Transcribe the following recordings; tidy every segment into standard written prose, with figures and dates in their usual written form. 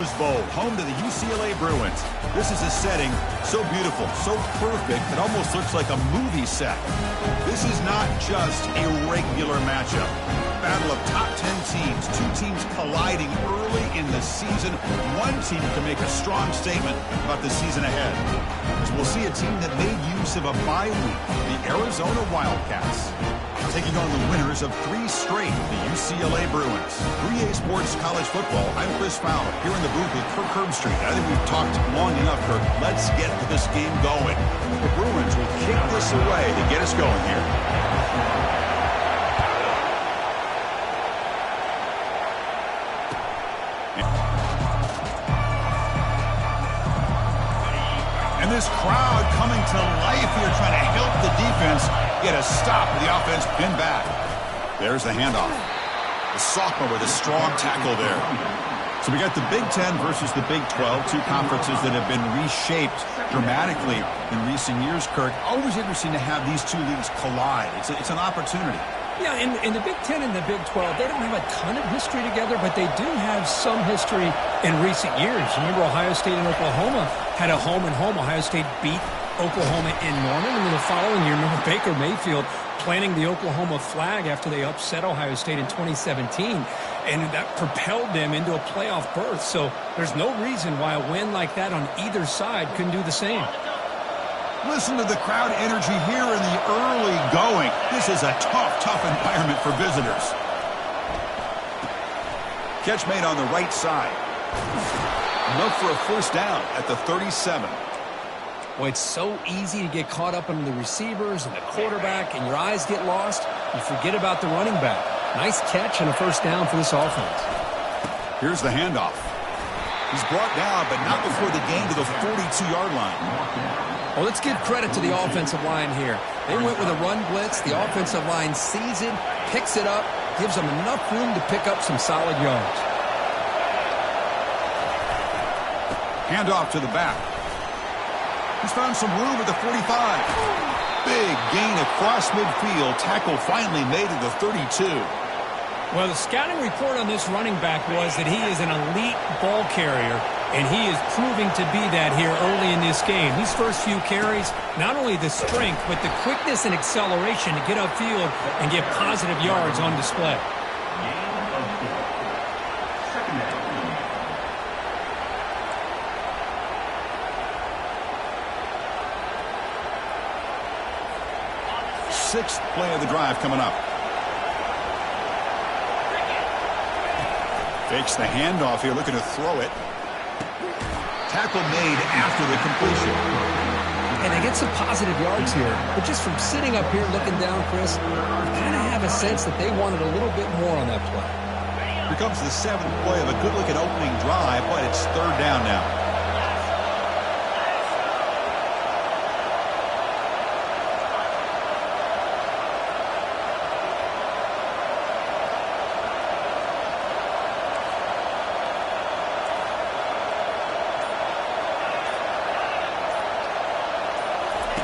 Rose Bowl, home to the UCLA Bruins. This is a setting so beautiful, so perfect, it almost looks like a movie set. This is not just a regular matchup. Battle of top 10 teams, two teams colliding early in the season. One team can make a strong statement about the season ahead. As we'll see a team that made use of a bye week, the Arizona Wildcats, taking on the winners of 3 straight, the UCLA Bruins. 3A Sports College Football, I'm Chris Fowler, here in the booth with Kirk Herbstreit. I think we've talked long enough, Kirk. Let's get this game going. The Bruins will kick this away to get us going here. And this crowd coming to life here, trying to help the defense get a stop with the offense pinned back. There's the handoff. The sophomore with a strong tackle there. So we got the Big Ten versus the Big 12, two conferences that have been reshaped dramatically in recent years, Kirk. Always interesting to have these two leagues collide. It's an opportunity. Yeah, in the Big Ten and the Big 12, they don't have a ton of history together, but they do have some history in recent years. Remember, Ohio State and Oklahoma had a home-and-home. Ohio State beat Oklahoma in Norman, and then the following year, remember Baker Mayfield planting the Oklahoma flag after they upset Ohio State in 2017, and that propelled them into a playoff berth. So there's no reason why a win like that on either side couldn't do the same. Listen to the crowd energy here in the early going. This is a tough environment for visitors. Catch made on the right side. Enough for a first down at the 37. Well, it's so easy to get caught up in the receivers and the quarterback, and your eyes get lost. You forget about the running back. Nice catch and a first down for this offense. Here's the handoff. He's brought down, but not before the gain to the 42-yard line. Well, let's give credit to the offensive line here. They went with a run blitz. The offensive line sees it, picks it up, gives them enough room to pick up some solid yards. Handoff to the back. He's found some room at the 45. Big gain across midfield. Tackle finally made at the 32. Well, the scouting report on this running back was that he is an elite ball carrier, and he is proving to be that here early in this game. These first few carries, not only the strength, but the quickness and acceleration to get upfield and get positive yards on display. Sixth play of the drive coming up. Fakes the handoff here, looking to throw it. Tackle made after the completion. And they get some positive yards here. But just from sitting up here looking down, Chris, you kind of have a sense that they wanted a little bit more on that play. Here comes the 7th play of a good-looking opening drive, but it's third down now.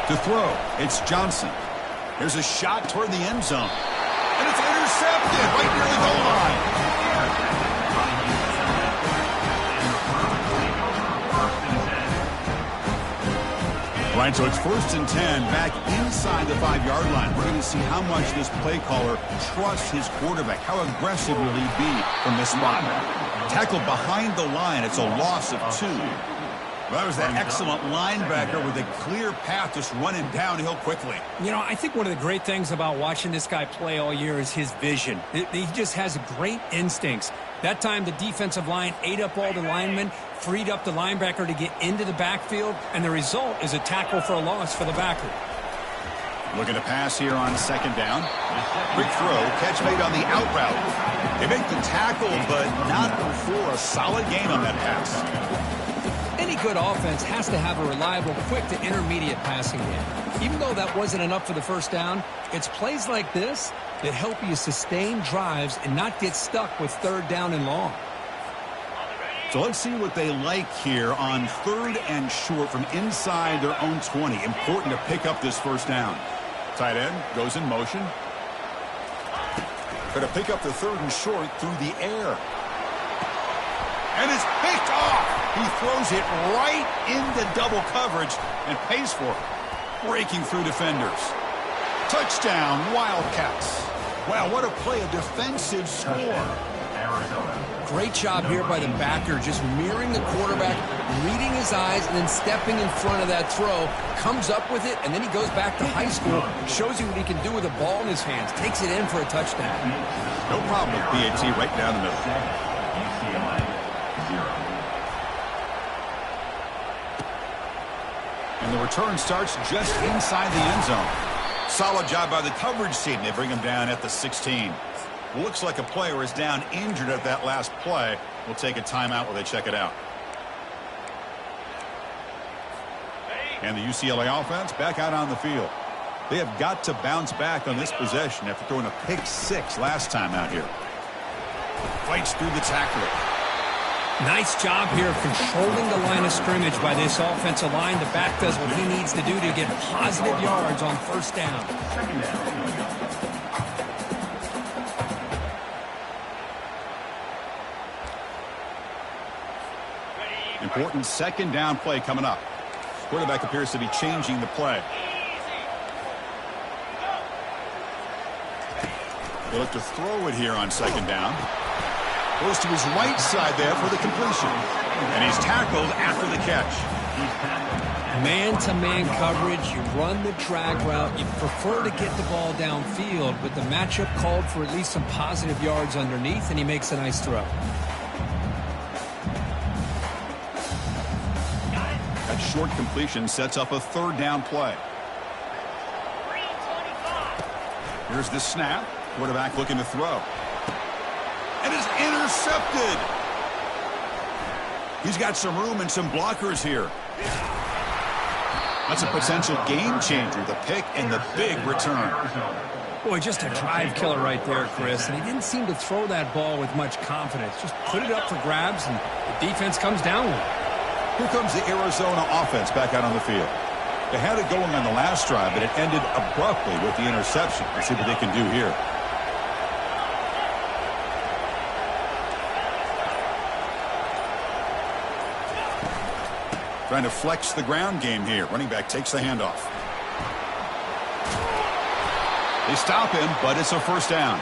To throw, it's Johnson. There's a shot toward the end zone. And it's intercepted right near the goal line. Right, so it's 1st and 10 back inside the 5-yard line. We're going to see how much this play caller trusts his quarterback. How aggressive will he be from this spot? Tackled behind the line. It's a loss of 2. Well, that was that excellent linebacker with a clear path just running downhill quickly. You know, I think one of the great things about watching this guy play all year is his vision. He just has great instincts. That time, the defensive line ate up all the linemen, freed up the linebacker to get into the backfield, and the result is a tackle for a loss for the backer. Looking to pass here on 2nd down. Quick throw, catch made on the out route. They make the tackle, but not before a solid gain on that pass. Any good offense has to have a reliable, quick to intermediate passing game. Even though that wasn't enough for the first down, it's plays like this that help you sustain drives and not get stuck with 3rd down and long. So let's see what they like here on 3rd and short from inside their own 20. Important to pick up this first down. Tight end goes in motion. Going to pick up the 3rd and short through the air. And it's picked off. He throws it right into double coverage and pays for it. Breaking through defenders. Touchdown, Wildcats. Wow, what a play, a defensive score. Great job here by the backer, just mirroring the quarterback, reading his eyes, and then stepping in front of that throw, comes up with it, and then he goes back to high school, shows you what he can do with a ball in his hands, takes it in for a touchdown. No problem with PAT right down the middle. And the return starts just inside the end zone. Solid job by the coverage team. They bring him down at the 16. Looks like a player is down injured at that last play. We'll take a timeout while they check it out. And the UCLA offense back out on the field. They have got to bounce back on this possession after throwing a pick 6 last time out here. Fights through the tackler. Nice job here of controlling the line of scrimmage by this offensive line. The back does what he needs to do to get positive yards on first down. Important second down play coming up. Quarterback appears to be changing the play. They look to throw it here on second down. Goes to his right side there for the completion. And he's tackled after the catch. Man-to-man coverage, you run the drag route, you prefer to get the ball downfield, but the matchup called for at least some positive yards underneath, and he makes a nice throw. That short completion sets up a third down play. Here's the snap. Quarterback looking to throw. And is intercepted. He's got some room and some blockers here. That's a potential game changer, the pick and the big return. Boy, just a drive killer right there, Chris. And he didn't seem to throw that ball with much confidence. Just put it up for grabs, and the defense comes down with it. Here comes the Arizona offense back out on the field. They had it going on the last drive, but it ended abruptly with the interception. Let's see what they can do here. Trying to flex the ground game here. Running back takes the handoff. They stop him, but it's a first down.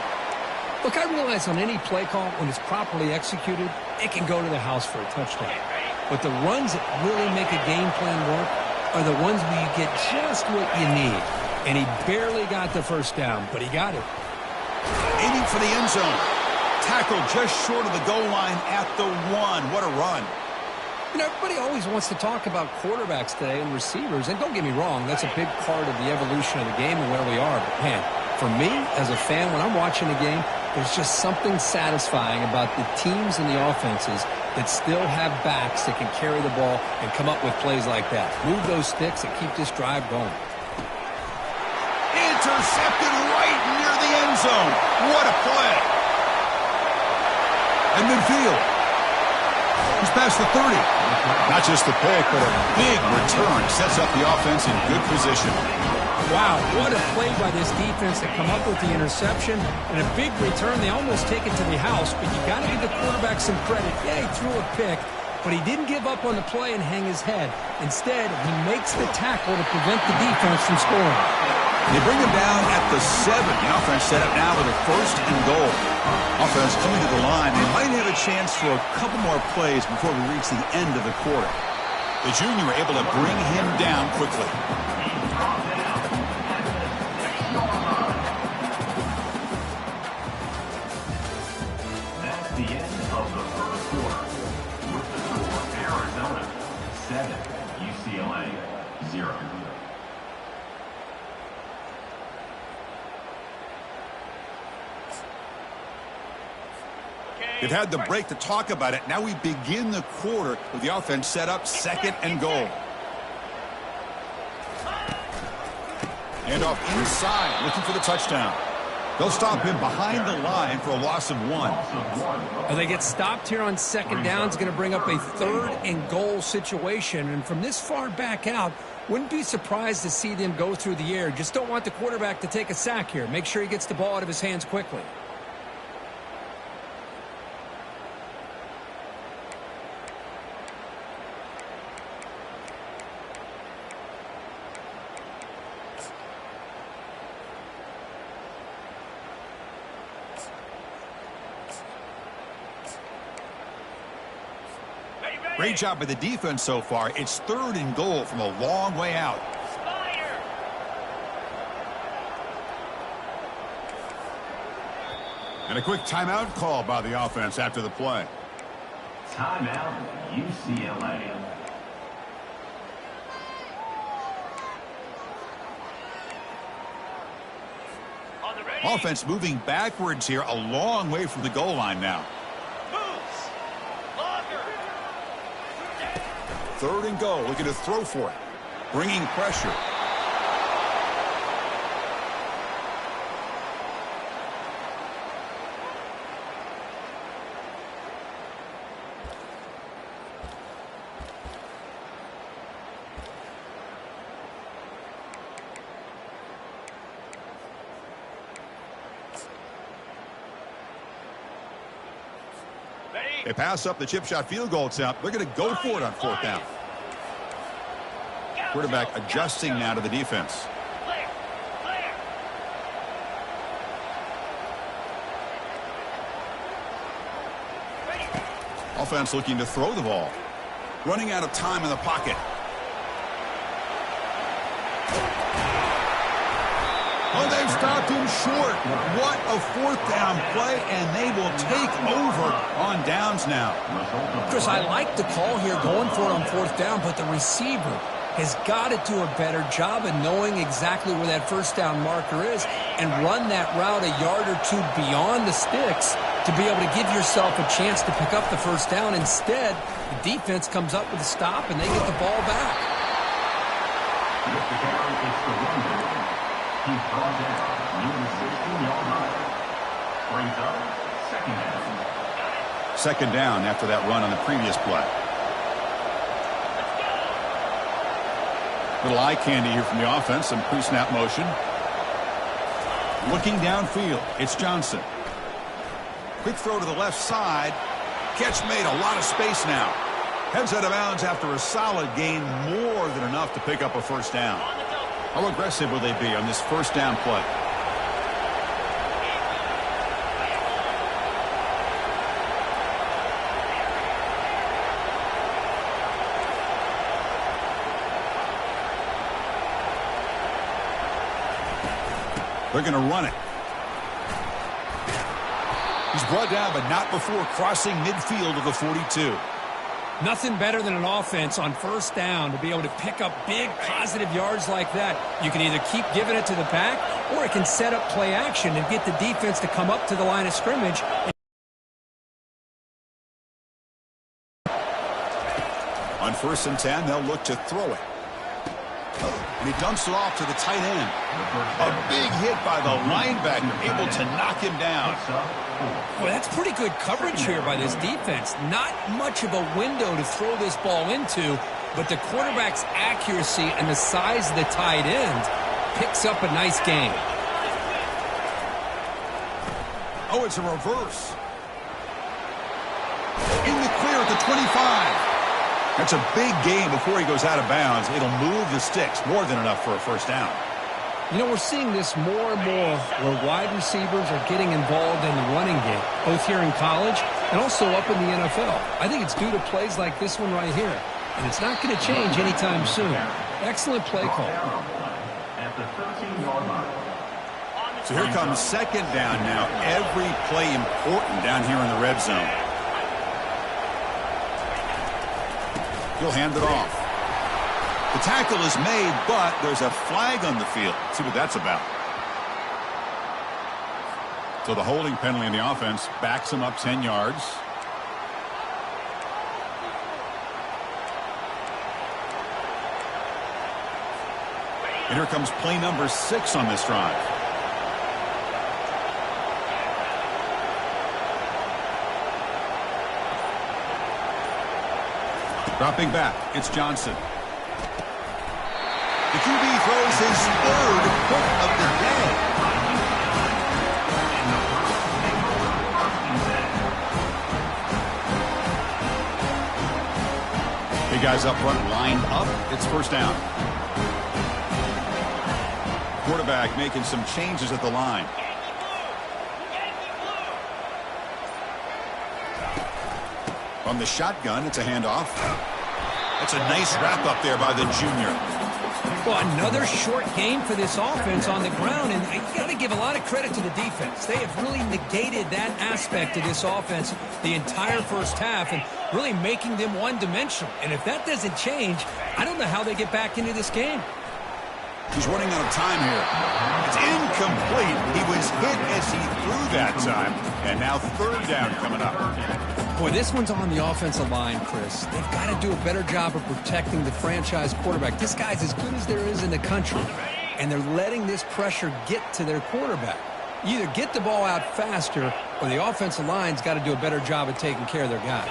Look, I realize on any play call, when it's properly executed, it can go to the house for a touchdown. But the runs that really make a game plan work are the ones where you get just what you need. And he barely got the first down, but he got it. Aiming for the end zone. Tackled just short of the goal line at the 1. What a run. You know, everybody always wants to talk about quarterbacks today and receivers. And don't get me wrong, that's a big part of the evolution of the game and where we are. But, man, for me as a fan, when I'm watching a game, there's just something satisfying about the teams and the offenses that still have backs that can carry the ball and come up with plays like that. Move those sticks and keep this drive going. Intercepted right near the end zone. What a play. And midfield. He's past the 30. Not just the pick, but a big return. Sets up the offense in good position. Wow, what a play by this defense to come up with the interception and a big return. They almost take it to the house, but you got to give the quarterback some credit. Yeah, he threw a pick, but he didn't give up on the play and hang his head. Instead, he makes the tackle to prevent the defense from scoring. They bring him down at the 7. The offense set up now with a first and goal. Offense coming to the line. They might have a chance for a couple more plays before we reach the end of the quarter. The junior able to bring him down quickly. That's the end of the first quarter. With the score, Arizona 7, UCLA 0. They've had the break to talk about it. Now we begin the quarter with the offense set up second and goal. And off inside, looking for the touchdown. They'll stop him behind the line for a loss of 1. Well, they get stopped here on second down. It's going to bring up a third and goal situation. And from this far back out, wouldn't be surprised to see them go through the air. Just don't want the quarterback to take a sack here. Make sure he gets the ball out of his hands quickly. Great job by the defense so far. It's 3rd and goal from a long way out. And a quick timeout call by the offense after the play. Timeout, UCLA. Offense moving backwards here, a long way from the goal line now. 3rd and goal, looking to throw for it. Bringing pressure. They pass up the chip shot field goal attempt. They're going to go for it on 4th down. Quarterback adjusting now to the defense. Offense looking to throw the ball. Running out of time in the pocket. Oh, they've stopped him short. What a 4th down play, and they will take over on downs now. Chris, I like the call here going for it on 4th down, but the receiver has got to do a better job of knowing exactly where that 1st down marker is and run that route a yard or two beyond the sticks to be able to give yourself a chance to pick up the 1st down. Instead, the defense comes up with a stop, and they get the ball back. He's brought down near the 16-yard line. Brings up 2nd down. 2nd down after that run on the previous play. Little eye candy here from the offense. Some pre-snap motion. Looking downfield. It's Johnson. Quick throw to the left side. Catch made. A lot of space now. Heads out of bounds after a solid gain. More than enough to pick up a 1st down. How aggressive will they be on this 1st down play? They're going to run it. He's brought down, but not before crossing midfield of the 42. Nothing better than an offense on 1st down to be able to pick up big positive yards like that. You can either keep giving it to the back, or it can set up play action and get the defense to come up to the line of scrimmage. On 1st and 10, they'll look to throw it. And he dumps it off to the tight end. A big hit by the linebacker, able to knock him down. Well, that's pretty good coverage here by this defense. Not much of a window to throw this ball into, but the quarterback's accuracy and the size of the tight end picks up a nice gain. Oh, it's a reverse. In the clear at the 25. That's a big gain before he goes out of bounds. It'll move the sticks, more than enough for a 1st down. You know, we're seeing this more and more where wide receivers are getting involved in the running game, both here in college and also up in the NFL. I think it's due to plays like this one right here, and it's not going to change anytime soon. Excellent play call. At the 13-yard line. So here comes 2nd down now. Every play important down here in the red zone. He'll hand it off. The tackle is made, but there's a flag on the field. Let's see what that's about. So the holding penalty in the offense backs him up 10 yards. And here comes play number 6 on this drive. Dropping back, it's Johnson. The QB throws his 3rd hook of the day. Big guys up front, lined up. It's 1st down. Quarterback making some changes at the line. From the shotgun, it's a handoff. That's a nice wrap up there by the junior. Well, another short game for this offense on the ground, and you got to give a lot of credit to the defense. They have really negated that aspect of this offense the entire first half and really making them one-dimensional. And if that doesn't change, I don't know how they get back into this game. He's running out of time here. It's incomplete. He was hit as he threw that time, and now third down coming up. Boy, this one's on the offensive line, Chris. They've got to do a better job of protecting the franchise quarterback. This guy's as good as there is in the country, and they're letting this pressure get to their quarterback. You either get the ball out faster, or the offensive line's got to do a better job of taking care of their guy.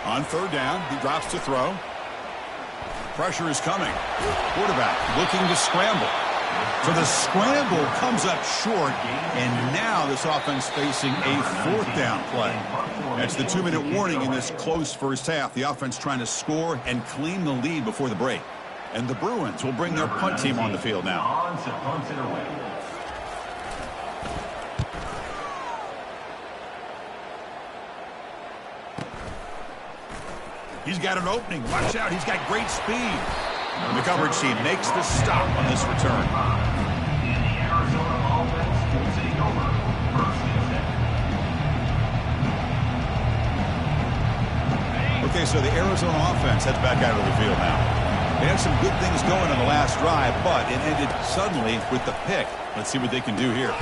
On third down, he drops to throw. Pressure is coming. Quarterback looking to scramble. So the scramble comes up short, and now this offense facing a fourth down play. That's the 2-minute warning in this close first half. The offense trying to score and claim the lead before the break. And the Bruins will bring their punt team on the field now. He's got an opening. Watch out. He's got great speed. And the coverage team makes the stop on this return. Okay, so the Arizona offense heads back out of the field now. They had some good things going on the last drive, but it ended suddenly with the pick. Let's see what they can do here.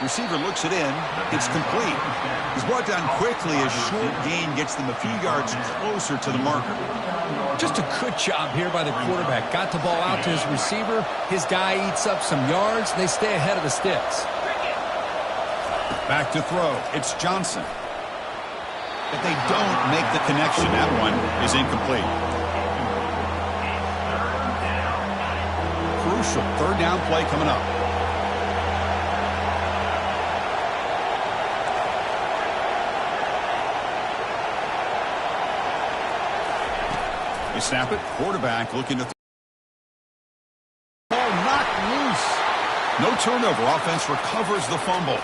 Receiver looks it in. It's complete. He's brought down quickly as short gain gets them a few yards closer to the marker. Just a good job here by the quarterback. Got the ball out to his receiver. His guy eats up some yards. They stay ahead of the sticks. Back to throw. It's Johnson. But they don't make the connection. That one is incomplete. Crucial third down play coming up. They snap it. Quarterback looking to ball knocked loose. No turnover. Offense recovers the fumble.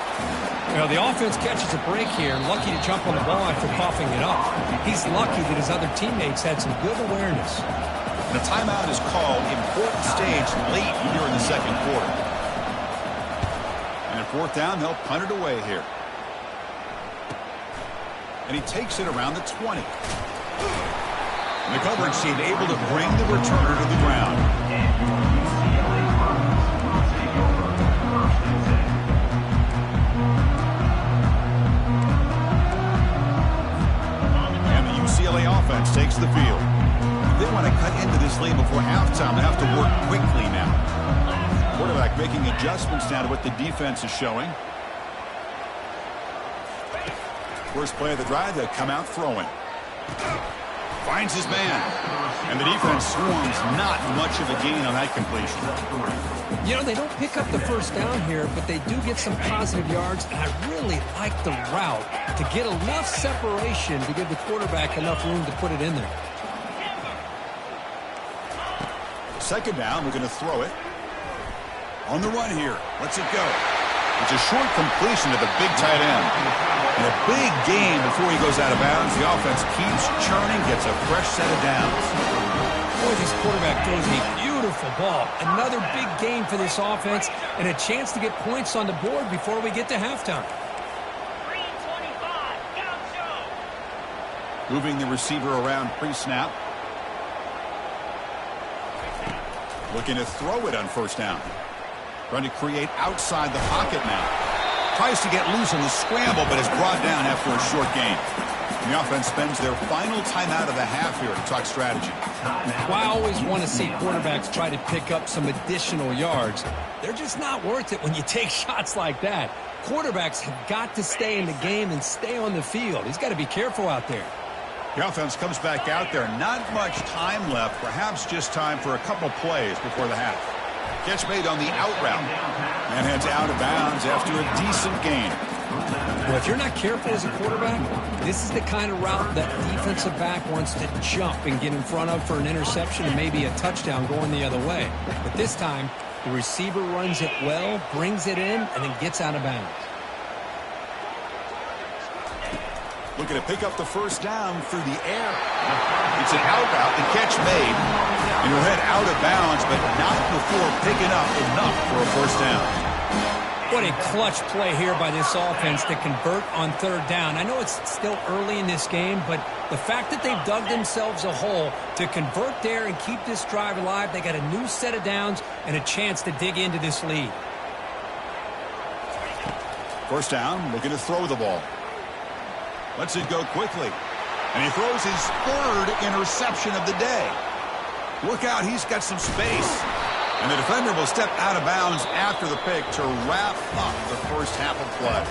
Well, the offense catches a break here, lucky to jump on the ball after coughing it up. He's lucky that his other teammates had some good awareness. The timeout is called. Important stage late here in the second quarter. And at fourth down, they'll punt it away here. And he takes it around the 20. And the coverage team able to bring the returner to the ground. UCLA offense takes the field. If they want to cut into this lead before halftime, they have to work quickly now. Quarterback making adjustments now to what the defense is showing. First play of the drive, they come out throwing. Finds his man. And the defense swarms not much of a gain on that completion. You know, they don't pick up the first down here, but they do get some positive yards, and I really like the route to get enough separation to give the quarterback enough room to put it in there. Second down, we're going to throw it. On the run here. Let's it go. It's a short completion to the big tight end. And a big gain before he goes out of bounds. The offense keeps churning, gets a fresh set of downs. Boy, this quarterback throws a beautiful ball. Another big gain for this offense and a chance to get points on the board before we get to halftime. 3:25, go. Moving the receiver around pre-snap. Looking to throw it on first down. Trying to create outside the pocket now. Tries to get loose on the scramble, but is brought down after a short gain. And the offense spends their final timeout of the half here to talk strategy. Well, I always want to see quarterbacks try to pick up some additional yards. They're just not worth it when you take shots like that. Quarterbacks have got to stay in the game and stay on the field. He's got to be careful out there. The offense comes back out there. Not much time left. Perhaps just time for a couple plays before the half. Catch made on the out route. And heads out of bounds after a decent gain. Well, if you're not careful as a quarterback, this is the kind of route that defensive back wants to jump and get in front of for an interception and maybe a touchdown going the other way. But this time, the receiver runs it well, brings it in, and then gets out of bounds. Looking to pick up the first down through the air. It's an out route, the catch made. And he'll head out of bounds, but not before picking up enough for a first down. What a clutch play here by this offense to convert on third down. I know it's still early in this game, but the fact that they've dug themselves a hole to convert there and keep this drive alive, they got a new set of downs and a chance to dig into this lead. First down, looking to throw the ball. Lets it go quickly. And he throws his third interception of the day. Look out, he's got some space. And the defender will step out of bounds after the pick to wrap up the first half of play.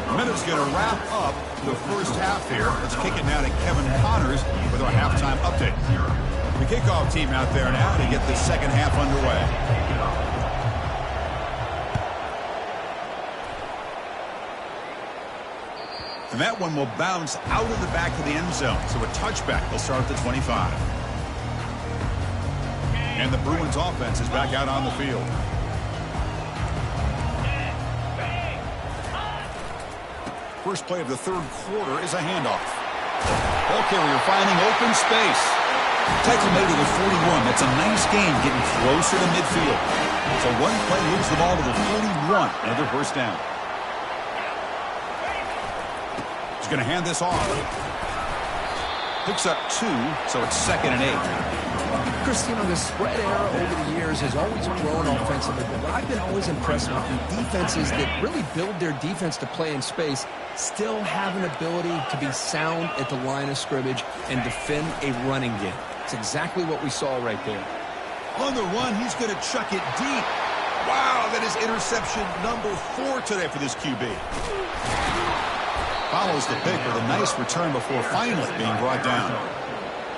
The minute's going to wrap up the first half here. Let's kick it now to Kevin Connors with our halftime update. The kickoff team out there now to get the second half underway. And that one will bounce out of the back of the end zone. So a touchback will start at the 25. And the Bruins offense is back out on the field. First play of the third quarter is a handoff. Ball carrier finding open space. Tackle made to the 41. That's a nice gain getting closer to midfield. So one play moves the ball to the 41. Another first down. He's going to hand this off. Picks up 2, so it's 2nd and 8. Chris, you know, the spread era over the years has always grown offensively, but what I've been always impressed with the defenses that really build their defense to play in space still have an ability to be sound at the line of scrimmage and defend a running game. It's exactly what we saw right there. On the run, he's going to chuck it deep. Wow, that is interception number 4 today for this QB. Follows the pick with a nice return before finally being brought down.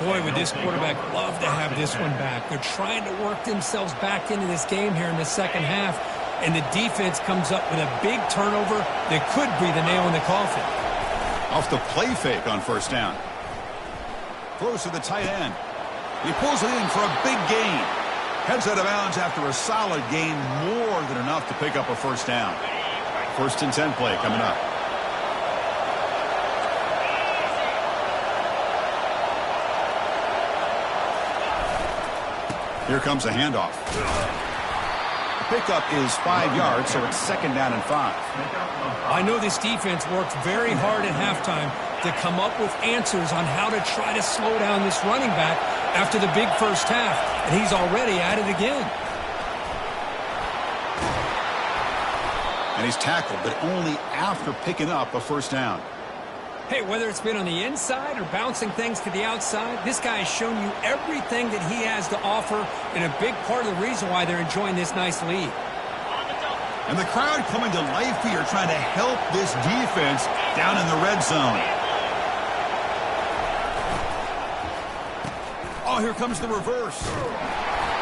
Boy, would this quarterback love to have this one back. They're trying to work themselves back into this game here in the second half, and the defense comes up with a big turnover that could be the nail in the coffin. Off the play fake on first down. Throws to the tight end. He pulls it in for a big gain. Heads out of bounds after a solid gain, more than enough to pick up a first down. 1st and 10 play coming up. Here comes a handoff. The pickup is 5 yards, so it's 2nd down and 5. I know this defense worked very hard at halftime to come up with answers on how to try to slow down this running back after the big first half, and he's already at it again. And he's tackled, but only after picking up a first down. Hey, whether it's been on the inside or bouncing things to the outside, this guy has shown you everything that he has to offer, and a big part of the reason why they're enjoying this nice lead. And the crowd coming to life here, trying to help this defense down in the red zone. Oh, here comes the reverse.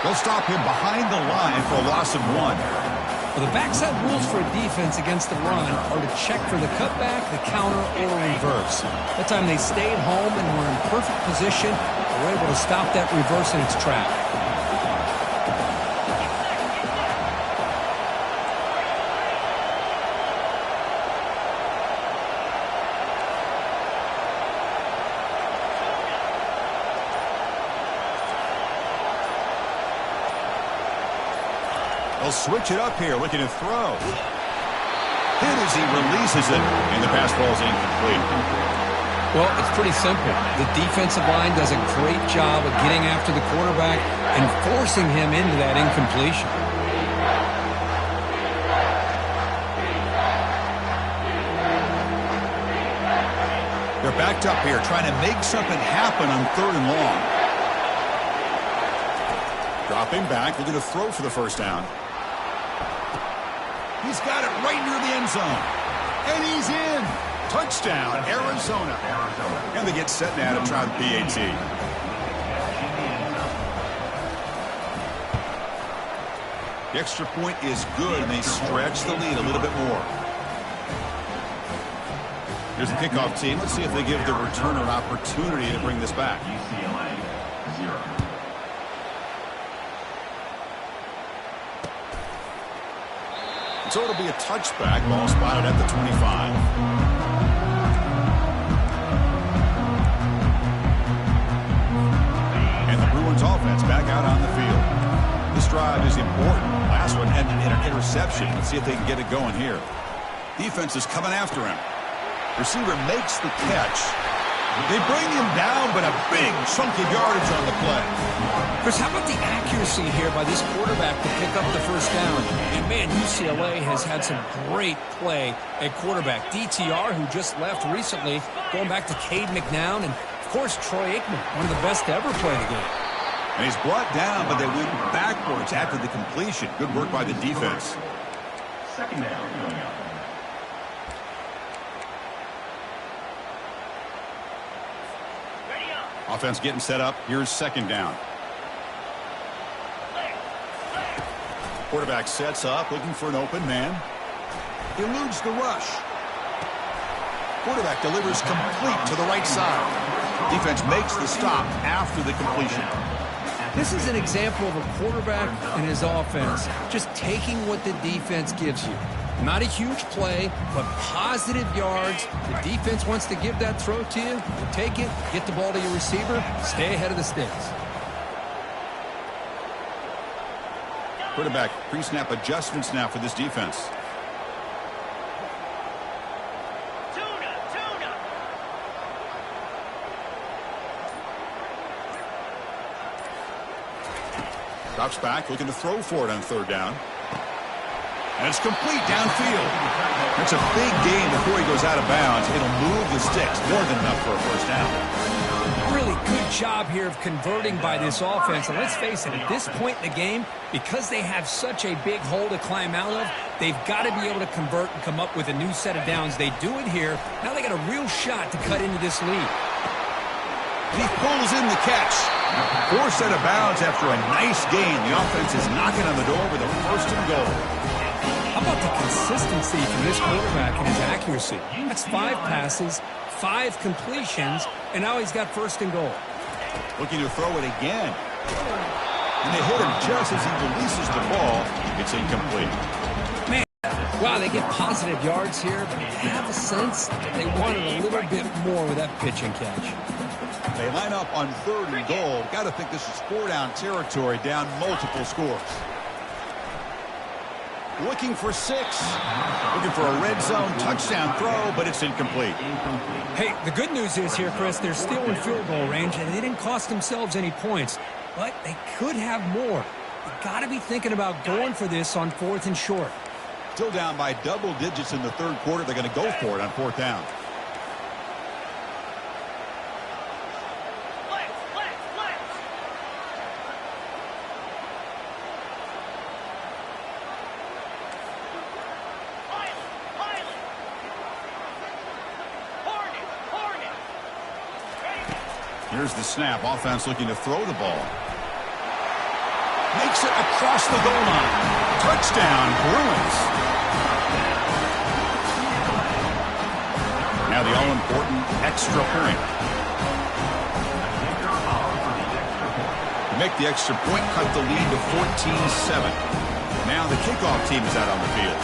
They'll stop him behind the line for a loss of 1. Well, the backside rules for a defense against the run are to check for the cutback, the counter, or reverse. That time they stayed home and were in perfect position. They were able to stop that reverse in its track. They'll switch it up here, looking to throw. Hit as he releases it, and the pass ball is incomplete. Well, it's pretty simple. The defensive line does a great job of getting after the quarterback and forcing him into that incompletion. They're backed up here, trying to make something happen on 3rd and long. Dropping back, looking to throw for the first down. He's got it right near the end zone. And he's in. Touchdown, Arizona. And they get set now to try the PAT. The extra point is good, and they stretch the lead a little bit more. Here's the kickoff team. Let's see if they give the returner an opportunity to bring this back. UCLA, 0. So it'll be a touchback. Ball spotted at the 25. option. Let's see if they can get it going here. Defense is coming after him. Receiver makes the catch. They bring him down, but a big chunk of yardage on the play. Chris, how about the accuracy here by this quarterback to pick up the first down? And, man, UCLA has had some great play at quarterback. DTR, who just left recently, going back to Cade McNown, and, of course, Troy Aikman, one of the best to ever play the game. And he's brought down, but they went backwards after the completion. Good work by the defense. Second down coming up. Offense getting set up. Here's second down. Quarterback sets up, looking for an open man. Eludes the rush. Quarterback delivers complete to the right side. Defense makes the stop after the completion. This is an example of a quarterback and his offense just taking what the defense gives you. Not a huge play, but positive yards. The defense wants to give that throw to you. You take it, get the ball to your receiver, stay ahead of the sticks. Quarterback pre-snap adjustments now for this defense. Drops back, looking to throw for it on third down. And it's complete downfield. It's a big gain before he goes out of bounds. It'll move the sticks, more than enough for a first down. Really good job here of converting by this offense. And let's face it, at this point in the game, because they have such a big hole to climb out of, they've got to be able to convert and come up with a new set of downs. They do it here. Now they got a real shot to cut into this lead. He pulls in the catch. Forced out of bounds after a nice gain. The offense is knocking on the door with a first and goal. How about the consistency from this quarterback and his accuracy? That's 5 passes, 5 completions, and now he's got first and goal. Looking to throw it again. And they hit him just as he releases the ball. It's incomplete. Man, wow, they get positive yards here, but I have a sense they wanted a little bit more with that pitch and catch. They line up on third and goal. Got to think this is 4-down territory, down multiple scores. Looking for 6. Looking for a red zone touchdown throw, but it's incomplete. Hey, the good news is here, Chris, they're still in field goal range, and they didn't cost themselves any points. But they could have more. You got to be thinking about going for this on 4th and short. Still down by double digits in the third quarter. They're going to go for it on 4th down. Here's the snap. Offense looking to throw the ball. Makes it across the goal line. Touchdown, Bruins. Now the all-important extra point. To make the extra point, cut the lead to 14-7. Now the kickoff team is out on the field.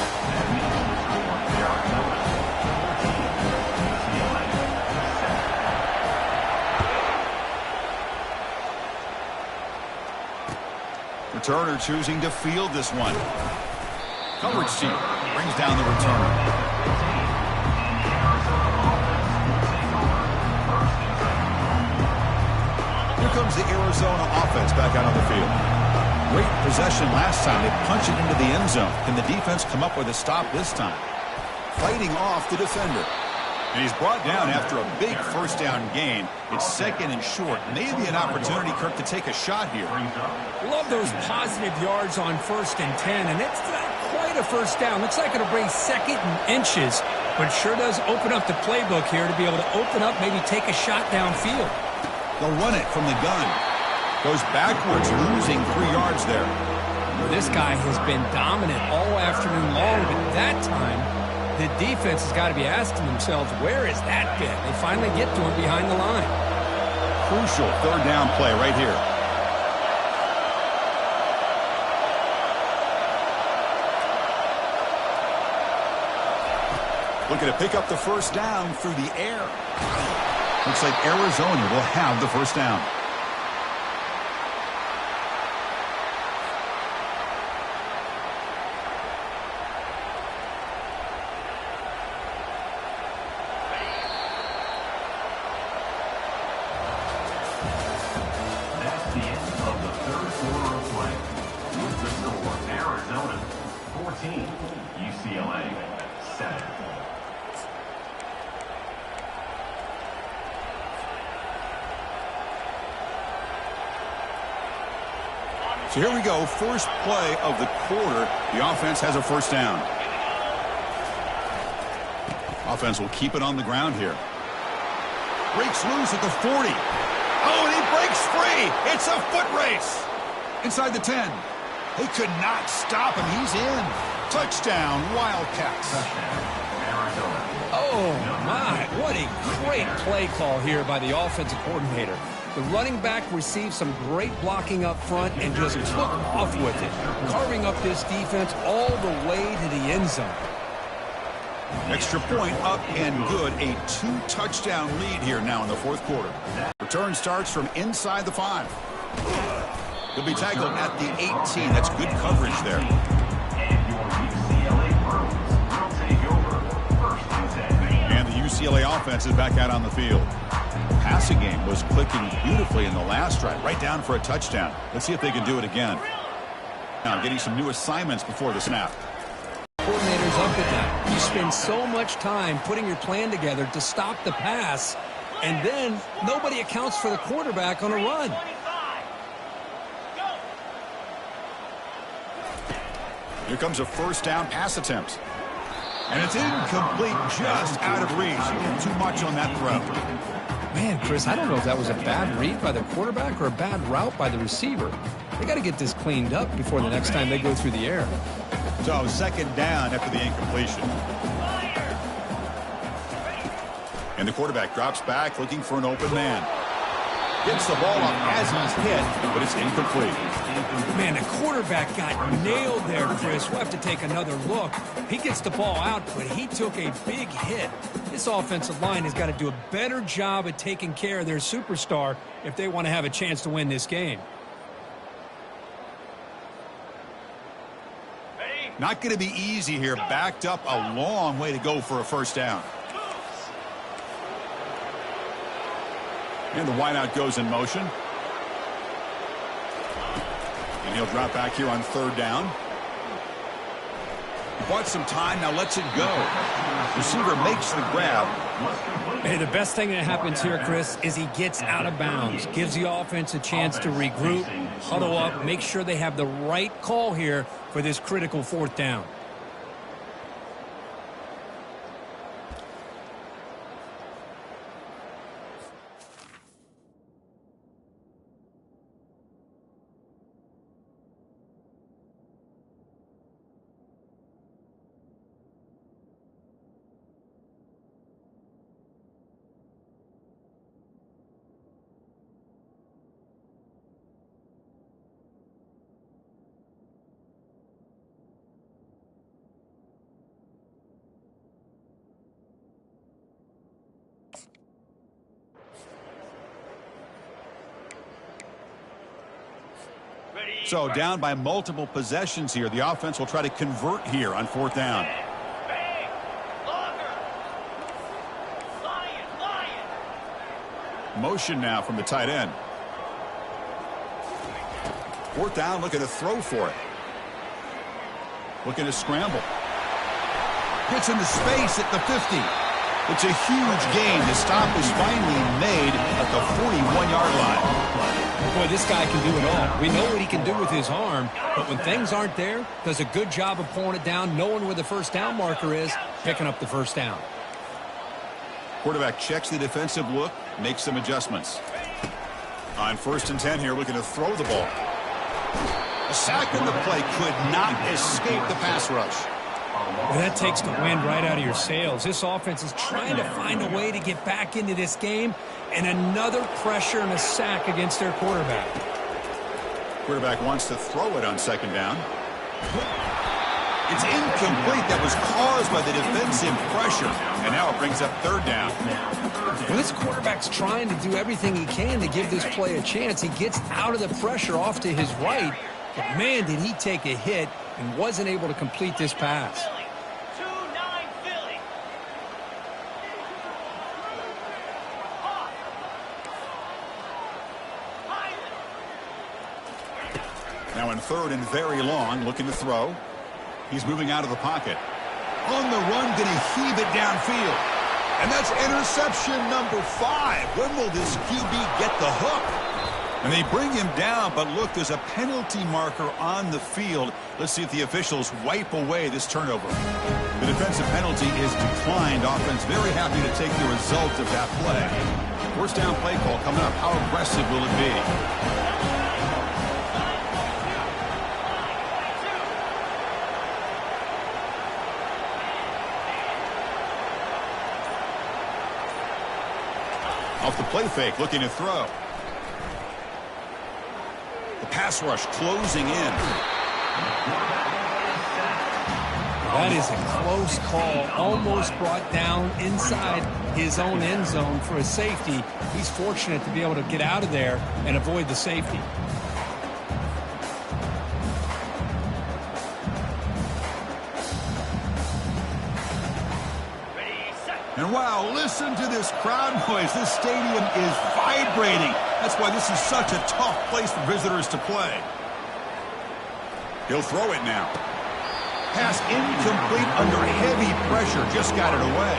Returner choosing to field this one. Coverage team brings down the returner. Here comes the Arizona offense back out on the field. Great possession last time. They punch it into the end zone. Can the defense come up with a stop this time? Fighting off the defender. And he's brought down after a big first down gain. It's 2nd and short. Maybe an opportunity, Kirk, to take a shot here. Love those positive yards on 1st and 10, and it's not quite a first down. Looks like it'll bring 2nd and inches, but sure does open up the playbook here to be able to open up, maybe take a shot downfield. They'll run it from the gun. Goes backwards, losing 3 yards there. Well, this guy has been dominant all afternoon long, but that time, the defense has got to be asking themselves, where is that been? They finally get to him behind the line. Crucial 3rd down play right here. Looking to pick up the first down through the air. Looks like Arizona will have the first down. With the score, Arizona 14, UCLA 7. So here we go, first play of the quarter. The offense has a first down. Offense will keep it on the ground here. Breaks loose at the 40. Oh, and he breaks free. It's a foot race. Inside the 10. They could not stop him. He's in. Touchdown, Wildcats. Oh, my. What a great play call here by the offensive coordinator. The running back received some great blocking up front and just took off with it, carving up this defense all the way to the end zone. Extra point up and good. A 2-touchdown lead here now in the fourth quarter. Return starts from inside the 5. He'll be tackled at the 18. That's good coverage there. And the UCLA offense is back out on the field. Passing game was clicking beautifully in the last drive, right down for a touchdown. Let's see if they can do it again. Now getting some new assignments before the snap. Coordinators up at that. You spend so much time putting your plan together to stop the pass, and then nobody accounts for the quarterback on a run. Here comes a first down pass attempt. And it's incomplete, just out of reach. Too much on that throw. Man, Chris, I don't know if that was a bad read by the quarterback or a bad route by the receiver. They got to get this cleaned up before the next time they go through the air. So second down after the incompletion. And the quarterback drops back looking for an open man. Gets the ball up as he's hit, but it's incomplete. Man, the quarterback got nailed there, Chris. We'll have to take another look. He gets the ball out, but he took a big hit. This offensive line has got to do a better job at taking care of their superstar if they want to have a chance to win this game. Not going to be easy here. Backed up a long way to go for a first down. And the wideout goes in motion. And he'll drop back here on third down. He bought some time, now lets it go. Receiver makes the grab. Hey, the best thing that happens here, Chris, is he gets out of bounds. Gives the offense a chance to regroup, huddle up, make sure they have the right call here for this critical fourth down. So down by multiple possessions here. The offense will try to convert here on fourth down. Motion now from the tight end. Fourth down, looking to throw for it. Looking to scramble. Gets into space at the 50. It's a huge gain. The stop is finally made at the 41-yard line. Boy, this guy can do it all. We know what he can do with his arm, but when things aren't there, does a good job of pulling it down, knowing where the first down marker is, picking up the first down. Quarterback checks the defensive look, makes some adjustments. On 1st and 10 here, looking to throw the ball. A sack in the play, could not escape the pass rush. Well, that takes the wind right out of your sails. This offense is trying to find a way to get back into this game, and another pressure and a sack against their quarterback. Quarterback wants to throw it on 2nd down. It's incomplete. That was caused by the defensive pressure, and now it brings up 3rd down. Well, this quarterback's trying to do everything he can to give this play a chance. He gets out of the pressure off to his right, but man, did he take a hit and wasn't able to complete this pass. Now in third and very long, looking to throw. He's moving out of the pocket. On the run, going to heave it downfield. And that's interception number 5. When will this QB get the hook? And they bring him down, but look, there's a penalty marker on the field. Let's see if the officials wipe away this turnover. The defensive penalty is declined. Offense very happy to take the result of that play. First down play call coming up. How aggressive will it be? Off the play fake, looking to throw. The pass rush closing in. That is a close call. Almost brought down inside his own end zone for a safety. He's fortunate to be able to get out of there and avoid the safety. And wow, listen to this crowd noise. This stadium is vibrating. That's why this is such a tough place for visitors to play. He'll throw it now. Pass incomplete under heavy pressure. Just got it away.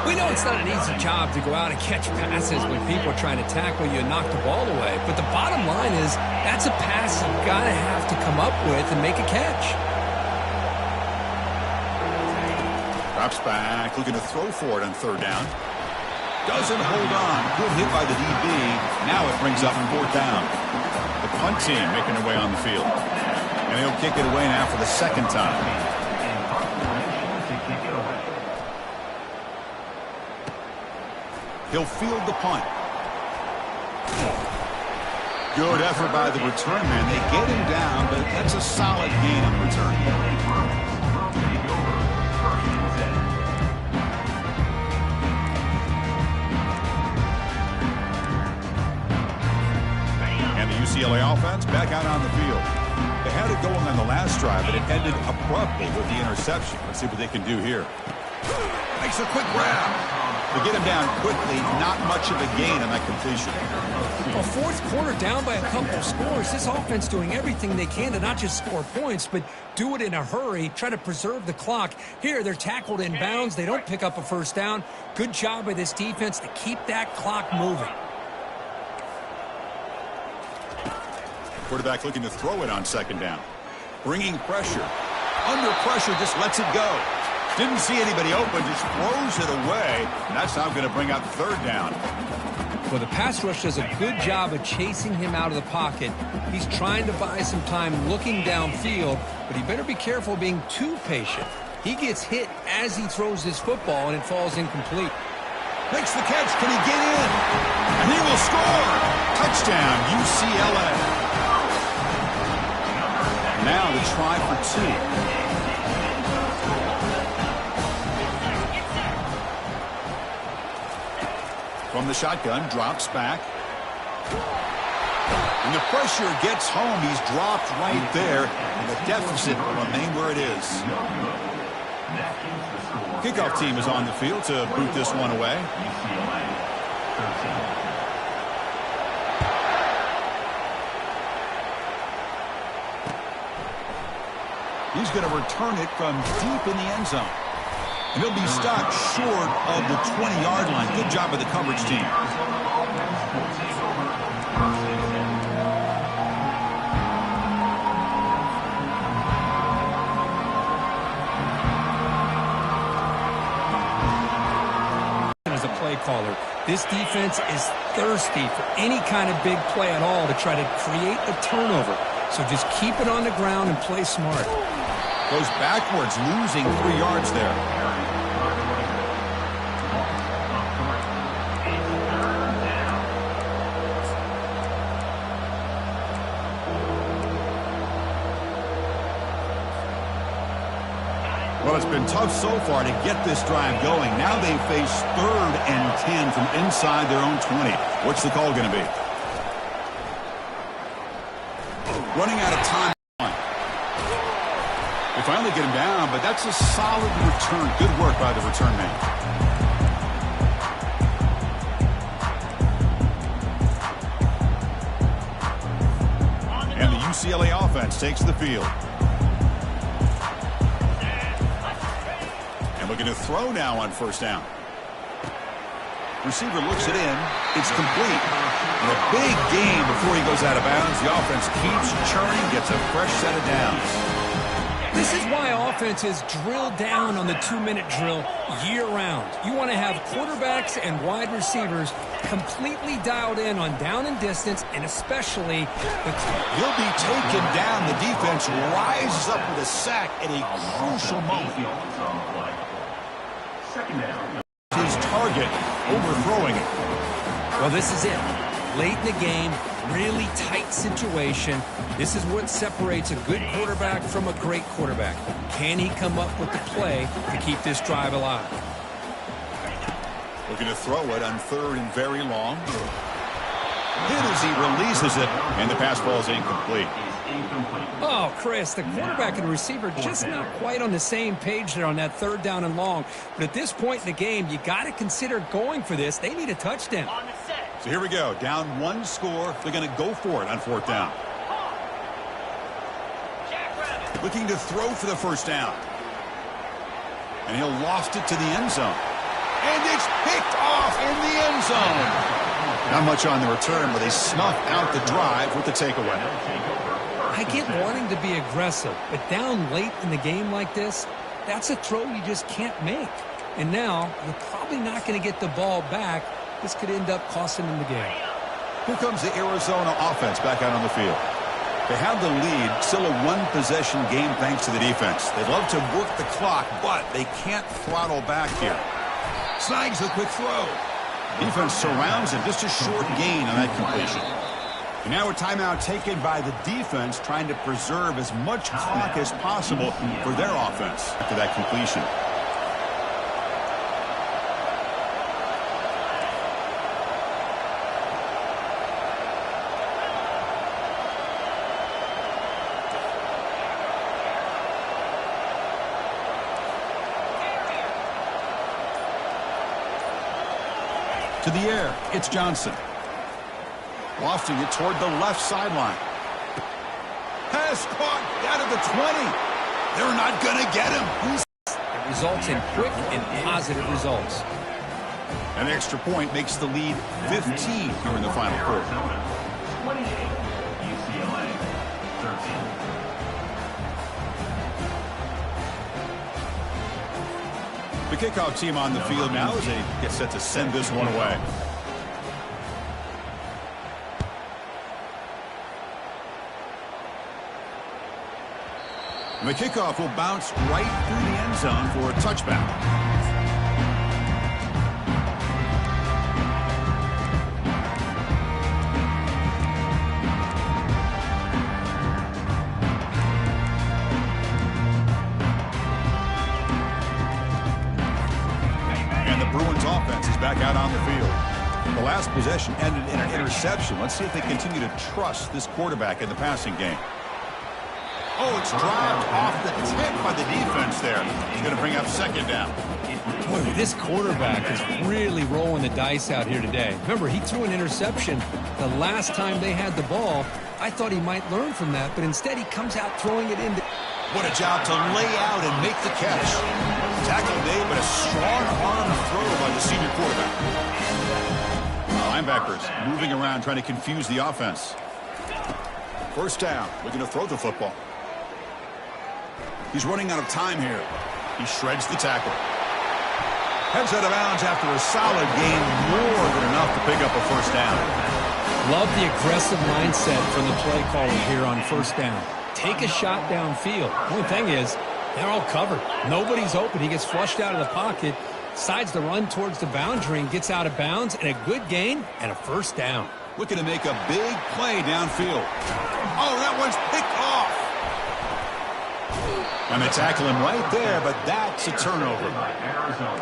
We know it's not an easy job to go out and catch passes when people are trying to tackle you and knock the ball away. But the bottom line is that's a pass you've got to have to come up with and make a catch. Drops back, looking to throw for it on third down. Doesn't hold on. Good hit by the DB. Now it brings up fourth down. The punt team making their way on the field. And he'll kick it away now for the second time. He'll field the punt. Good effort by the return man. They get him down, but that's a solid gain on return. UCLA offense back out on the field. They had it going on the last drive, but it ended abruptly with the interception. Let's see what they can do here. Makes a quick grab. To get him down quickly, not much of a gain on that completion. A fourth quarter down by a couple of scores. This offense doing everything they can to not just score points, but do it in a hurry, try to preserve the clock. Here, they're tackled in bounds. They don't pick up a first down. Good job by this defense to keep that clock moving. Quarterback looking to throw it on second down. Bringing pressure. Under pressure, just lets it go. Didn't see anybody open, just throws it away. And that's now going to bring up third down. Well, the pass rush does a good job of chasing him out of the pocket. He's trying to buy some time looking downfield, but he better be careful being too patient. He gets hit as he throws his football, and it falls incomplete. Makes the catch. Can he get in? And he will score. Touchdown, UCLA. Now the try for two. From the shotgun, drops back. And the pressure gets home. He's dropped right there. And the deficit will remain where it is. Kickoff team is on the field to boot this one away. He's going to return it from deep in the end zone. And he'll be stopped short of the 20-yard line. Good job by the coverage team. As a play caller, this defense is thirsty for any kind of big play at all to try to create a turnover. So just keep it on the ground and play smart. Goes backwards, losing 3 yards there. Well, it's been tough so far to get this drive going. Now they face 3rd and 10 from inside their own 20. What's the call going to be? Running out of time. They finally get him down, but that's a solid return. Good work by the return man. And the UCLA offense takes the field. And looking to throw now on first down. Receiver looks it in. It's complete. And a big gain before he goes out of bounds. The offense keeps churning, gets a fresh set of downs. This is why offenses drill down on the 2-minute drill year-round. You want to have quarterbacks and wide receivers completely dialed in on down and distance, and especially the He'll be taken down. The defense rises up with a sack at a crucial moment. His target overthrowing it. Well, this is it. Late in the game, really tight situation. This is what separates a good quarterback from a great quarterback. Can he come up with the play to keep this drive alive? Looking to throw it on third and very long. Hit as he releases it, and the pass ball is incomplete. Oh, Chris, the quarterback and the receiver just not quite on the same page there on that third down and long. But at this point in the game, you got to consider going for this. They need a touchdown. So here we go. Down one score. They're going to go for it on fourth down. Looking to throw for the first down. And he'll loft it to the end zone. And it's picked off in the end zone. Not much on the return, but they snuff out the drive with the takeaway. I get wanting to be aggressive, but down late in the game like this, that's a throw you just can't make. And now, you're probably not going to get the ball back. This could end up costing them the game. Here comes the Arizona offense back out on the field. They have the lead, still a one-possession game thanks to the defense. They'd love to work the clock, but they can't throttle back here. Snags the quick throw. Defense surrounds him, just a short gain on that completion. And now a timeout taken by the defense, trying to preserve as much clock as possible for their offense after that completion. To the air, it's Johnson. Lofting it toward the left sideline. Pass caught out of the 20. They're not going to get him. It results in quick and positive results. An extra point makes the lead 15 here in the final quarter. 28, UCLA 13. The kickoff team on the field now as they get set to send this one away. And the kickoff will bounce right through the end zone for a touchback. Back out on the field. The last possession ended in an interception. Let's see if they continue to trust this quarterback in the passing game. Oh, it's dropped off the tip by the defense there. It's going to bring up second down. Boy, this quarterback is really rolling the dice out here today. Remember, he threw an interception the last time they had the ball. I thought he might learn from that, but instead he comes out throwing it into... What a job to lay out and make the catch. Tackle made, but a strong arm throw by the senior quarterback. Linebackers moving around, trying to confuse the offense. First down, looking to throw the football. He's running out of time here. He shreds the tackle. Heads out of bounds after a solid gain, more than enough to pick up a first down. Love the aggressive mindset from the play caller here on first down. Take a shot downfield. The only thing is, they're all covered. Nobody's open. He gets flushed out of the pocket, decides to run towards the boundary and gets out of bounds, and a good gain and a first down. Looking to make a big play downfield. Oh, that one's picked off. And they tackle him right there, but that's a turnover.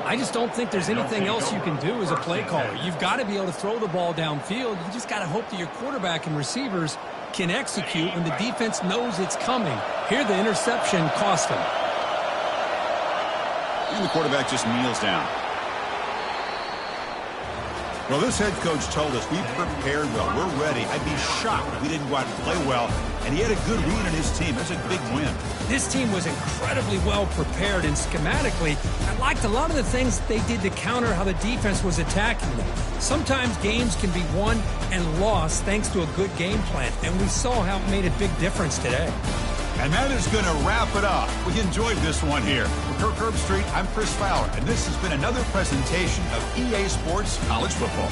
I just don't think there's anything else you can do as a play caller. You've got to be able to throw the ball downfield. You just got to hope that your quarterback and receivers can execute when the defense knows it's coming. Here, the interception cost him. And the quarterback just kneels down. Well, this head coach told us we prepared well. We're ready. I'd be shocked if we didn't go out and play well. And he had a good read on his team. That's a big win. This team was incredibly well prepared, and schematically, I liked a lot of the things they did to counter how the defense was attacking them. Sometimes games can be won and lost thanks to a good game plan, and we saw how it made a big difference today. And that is going to wrap it up. We enjoyed this one here. For Kirk Herbstreit, I'm Chris Fowler, and this has been another presentation of EA Sports College Football.